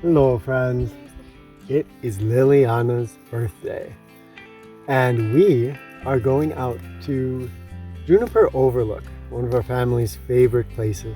Hello friends, it is Liliana's birthday and we are going out to Juniper Overlook, one of our family's favorite places.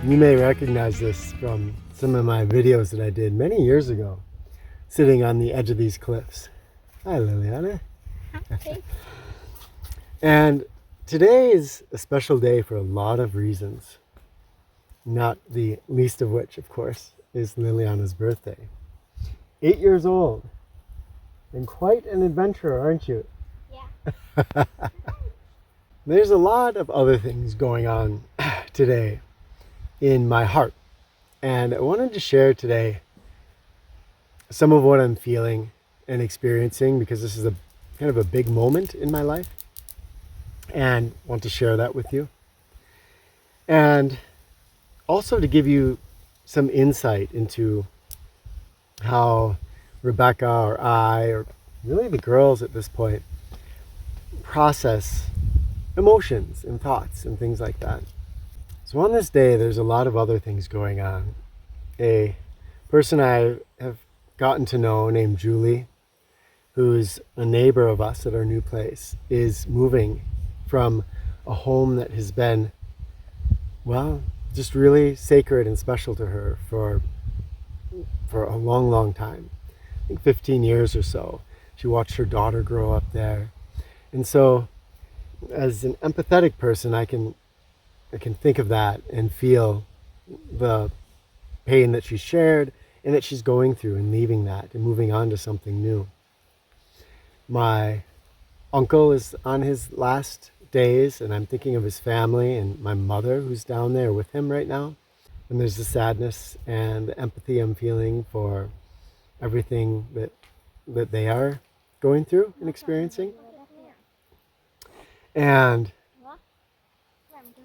You may recognize this from some of my videos that I did many years ago, sitting on the edge of these cliffs. Hi Liliana. Hi. And today is a special day for a lot of reasons, not the least of which, of course, is Liliana's birthday. 8 years old, and quite an adventurer, aren't you? Yeah. There's a lot of other things going on today in my heart, and I wanted to share today some of what I'm feeling and experiencing, because this is a kind of a big moment in my life, and want to share that with you, and also to give you some insight into how Rebecca or I, or really the girls at this point, process emotions and thoughts and things like that. So on this day, there's a lot of other things going on. A person I have gotten to know named Julie, who's a neighbor of us at our new place, is moving from a home that has been, well, just really sacred and special to her for a long, long time. I think 15 years or so. She watched her daughter grow up there. And so as an empathetic person, I can think of that and feel the pain that she shared and that she's going through and leaving that and moving on to something new. My uncle is on his last days, and I'm thinking of his family and my mother who's down there with him right now. And there's the sadness and the empathy I'm feeling for everything that they are going through and experiencing. And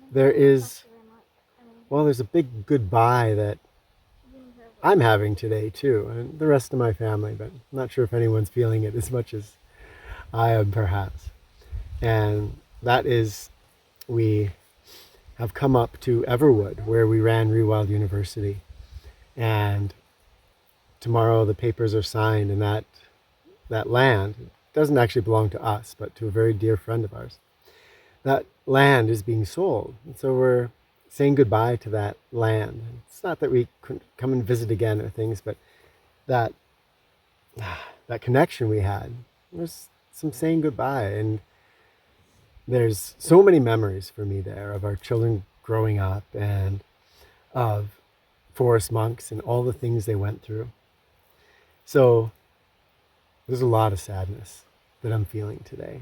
there's a big goodbye that I'm having today too, and the rest of my family, but I'm not sure if anyone's feeling it as much as I am perhaps. And that is, we have come up to Everwood, where we ran ReWild University, and tomorrow the papers are signed, and that land doesn't actually belong to us, but to a very dear friend of ours. That land is being sold, and so we're saying goodbye to that land. It's not that we couldn't come and visit again or things, but that connection we had, there's some saying goodbye. And there's so many memories for me there of our children growing up and of forest monks and all the things they went through. So there's a lot of sadness that I'm feeling today,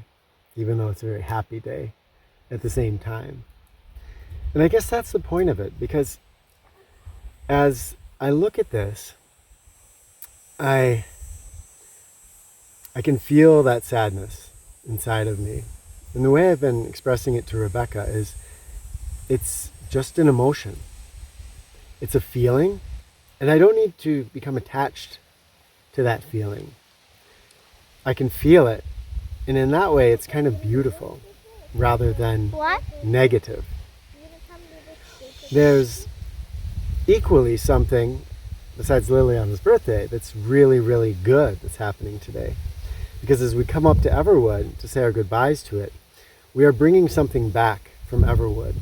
even though it's a very happy day at the same time. And I guess that's the point of it, because as I look at this, I can feel that sadness inside of me. And the way I've been expressing it to Rebecca is, it's just an emotion. It's a feeling, and I don't need to become attached to that feeling. I can feel it, and in that way it's kind of beautiful rather than negative. There's equally something, besides Liliana's birthday, that's really, really good that's happening today. Because as we come up to Everwood to say our goodbyes to it, we are bringing something back from Everwood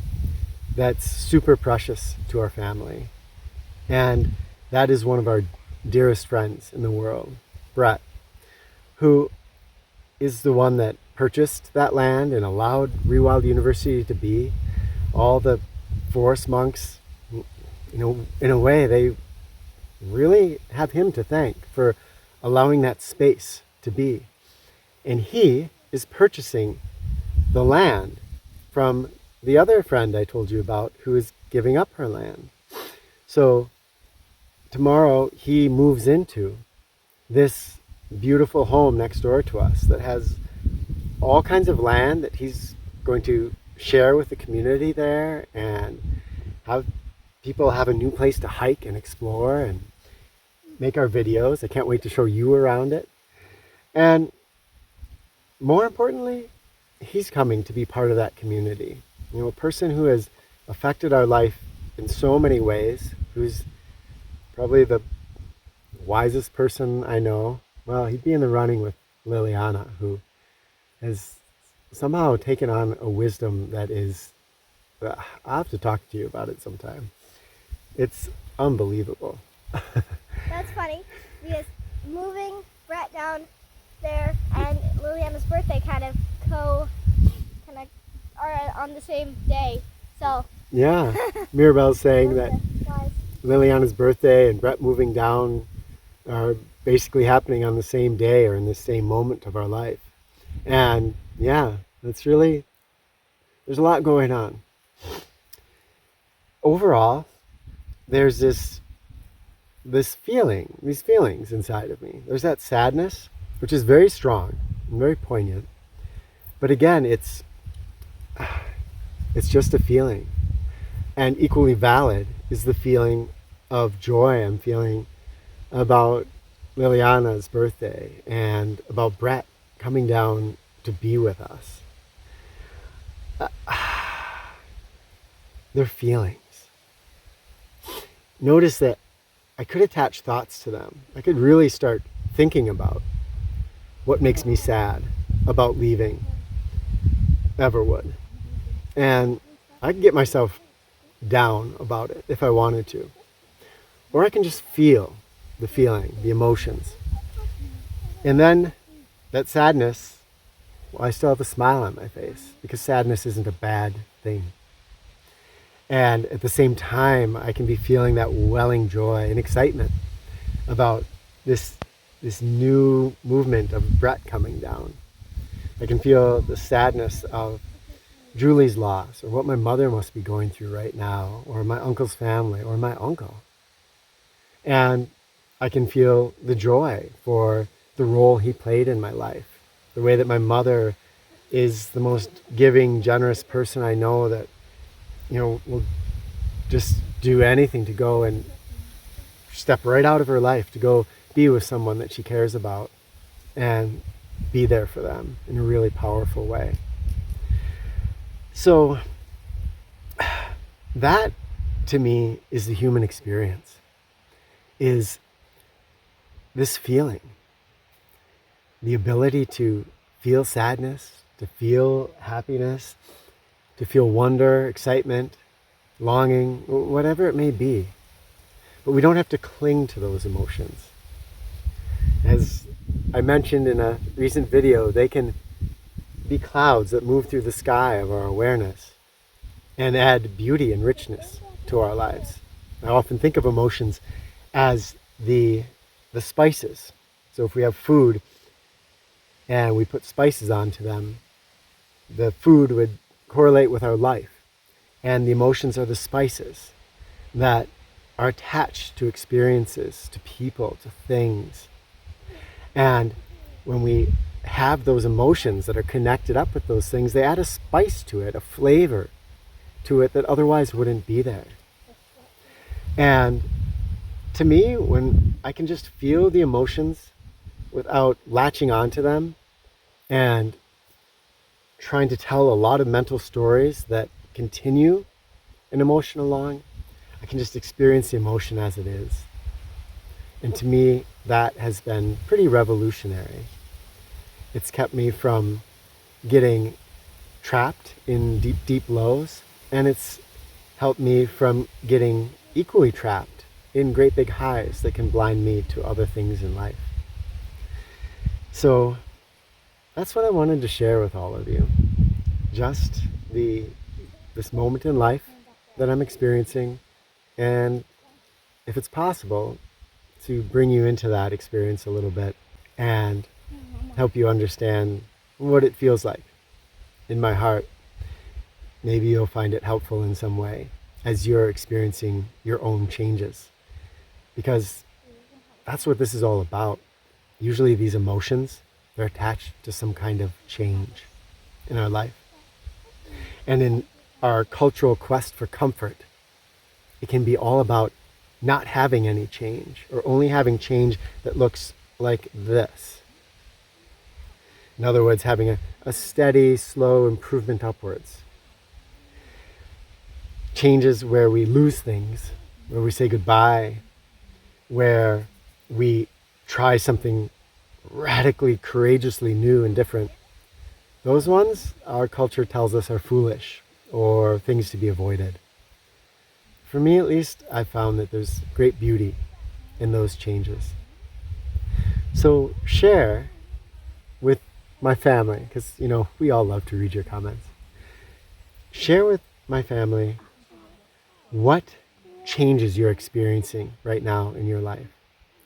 that's super precious to our family. And that is one of our dearest friends in the world, Brett, who is the one that purchased that land and allowed ReWild University to be. All the forest monks, in a way, they really have him to thank for allowing that space to be. And he is purchasing the land from the other friend I told you about, who is giving up her land. So tomorrow he moves into this beautiful home next door to us that has all kinds of land that he's going to share with the community there, and have people have a new place to hike and explore and make our videos. I can't wait to show you around it. And more importantly, he's coming to be part of that community. You know, a person who has affected our life in so many ways, who's probably the wisest person I know. Well, he'd be in the running with Liliana, who has somehow taken on a wisdom that is, I'll have to talk to you about it sometime. It's unbelievable. That's funny because moving Brett down there and Liliana's birthday kind of are on the same day. So Yeah, Mirabelle's saying that wise. Liliana's birthday and Brett moving down are basically happening on the same day or in the same moment of our life. And yeah, that's really, there's a lot going on. Overall, there's these feelings inside of me. There's that sadness, which is very strong and very poignant. But again, it's just a feeling. And equally valid is the feeling of joy I'm feeling about Liliana's birthday and about Brett coming down to be with us. They're feelings. Notice that I could attach thoughts to them. I could really start thinking about what makes me sad about leaving Everwood. And I can get myself down about it if I wanted to. Or I can just feel the feeling, the emotions. And then that sadness, well, I still have a smile on my face because sadness isn't a bad thing. And at the same time, I can be feeling that welling joy and excitement about this new movement of Brett coming down. I can feel the sadness of Julie's loss, or what my mother must be going through right now, or my uncle's family, or my uncle. And I can feel the joy for the role he played in my life, the way that my mother is the most giving, generous person I know, that, you know, will just do anything to go and step right out of her life to go be with someone that she cares about and be there for them in a really powerful way. So that, to me, is the human experience, is this feeling, the ability to feel sadness, to feel happiness, to feel wonder, excitement, longing, whatever it may be. But we don't have to cling to those emotions. As I mentioned in a recent video, they can be clouds that move through the sky of our awareness and add beauty and richness to our lives. I often think of emotions as the spices. So if we have food and we put spices onto them, the food would correlate with our life. And the emotions are the spices that are attached to experiences, to people, to things. And when we have those emotions that are connected up with those things, they add a spice to it, a flavor to it that otherwise wouldn't be there. And to me, when I can just feel the emotions without latching onto them and trying to tell a lot of mental stories that continue an emotion along, I can just experience the emotion as it is. And to me, that has been pretty revolutionary. It's kept me from getting trapped in deep, deep lows, and it's helped me from getting equally trapped in great big highs that can blind me to other things in life. So that's what I wanted to share with all of you. Just this moment in life that I'm experiencing, and if it's possible, to bring you into that experience a little bit and help you understand what it feels like in my heart. Maybe you'll find it helpful in some way as you're experiencing your own changes, because that's what this is all about. Usually these emotions, they're attached to some kind of change. in our life. And in our cultural quest for comfort, it can be all about not having any change, or only having change that looks like this. In other words, having a steady, slow improvement upwards. Changes where we lose things, where we say goodbye, where we try something radically, courageously new and different. Those ones, our culture tells us, are foolish or things to be avoided. For me, at least, I've found that there's great beauty in those changes. So share with my family, because, we all love to read your comments. Share with my family what changes you're experiencing right now in your life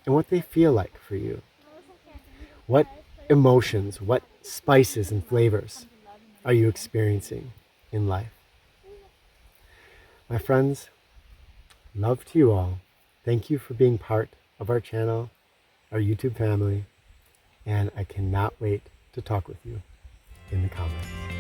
and what they feel like for you. What emotions, what spices and flavors are you experiencing in life? My friends, love to you all. Thank you for being part of our channel, our YouTube family, and I cannot wait to talk with you in the comments.